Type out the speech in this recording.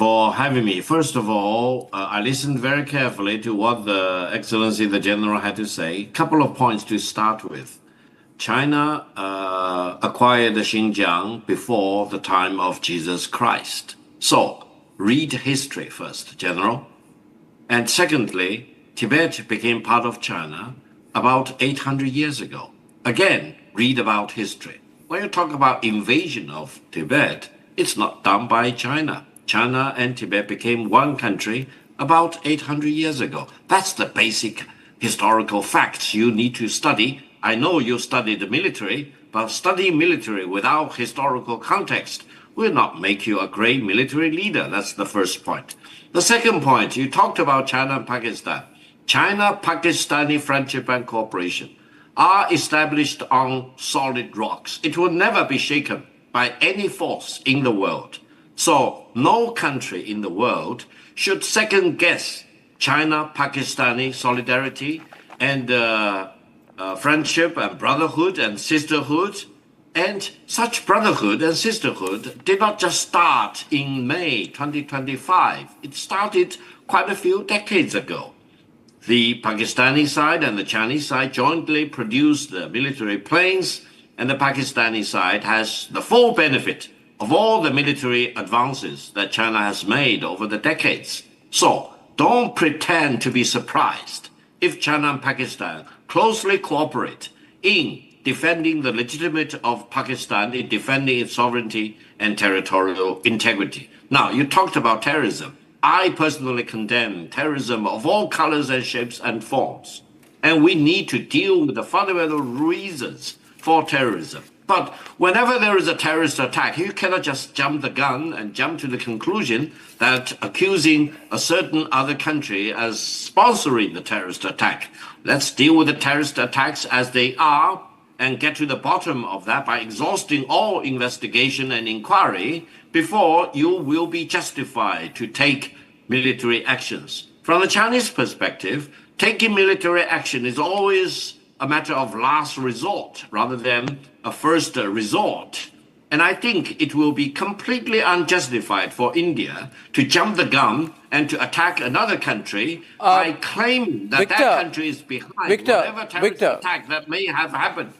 for having me. First of all, I listened very carefully to what the Excellency the General had to say. Couple of points to start with. China acquired Xinjiang before the time of Jesus Christ. So, read history first, General. And secondly, Tibet became part of China about 800 years ago. Again, read about history. When you talk about invasion of Tibet, it's not done by China. China and Tibet became one country about 800 years ago. That's the basic historical facts you need to study. I know you studied the military, but studying military without historical context will not make you a great military leader. That's the first point. The second point, you talked about China and Pakistan. China-Pakistani friendship and cooperation are established on solid rocks. It will never be shaken by any force in the world. So no country in the world should second guess China-Pakistani solidarity and friendship and brotherhood and sisterhood. And such brotherhood and sisterhood did not just start in May 2025. It started quite a few decades ago. The Pakistani side and the Chinese side jointly produced the military planes, and the Pakistani side has the full benefit of all the military advances that China has made over the decades. So don't pretend to be surprised if China and Pakistan closely cooperate in defending the legitimacy of Pakistan, in defending its sovereignty and territorial integrity. Now, you talked about terrorism. I personally condemn terrorism of all colors and shapes and forms. And we need to deal with the fundamental reasons for terrorism. But whenever there is a terrorist attack, you cannot just jump the gun and jump to the conclusion that accusing a certain other country as sponsoring the terrorist attack. Let's deal with the terrorist attacks as they are and get to the bottom of that by exhausting all investigation and inquiry before you will be justified to take military actions. From the Chinese perspective, taking military action is always a matter of last resort rather than a first resort. And I think it will be completely unjustified for India to jump the gun and to attack another country by claiming that Victor, that country is behind Victor, whatever terrorist Victor. attack that may have happened.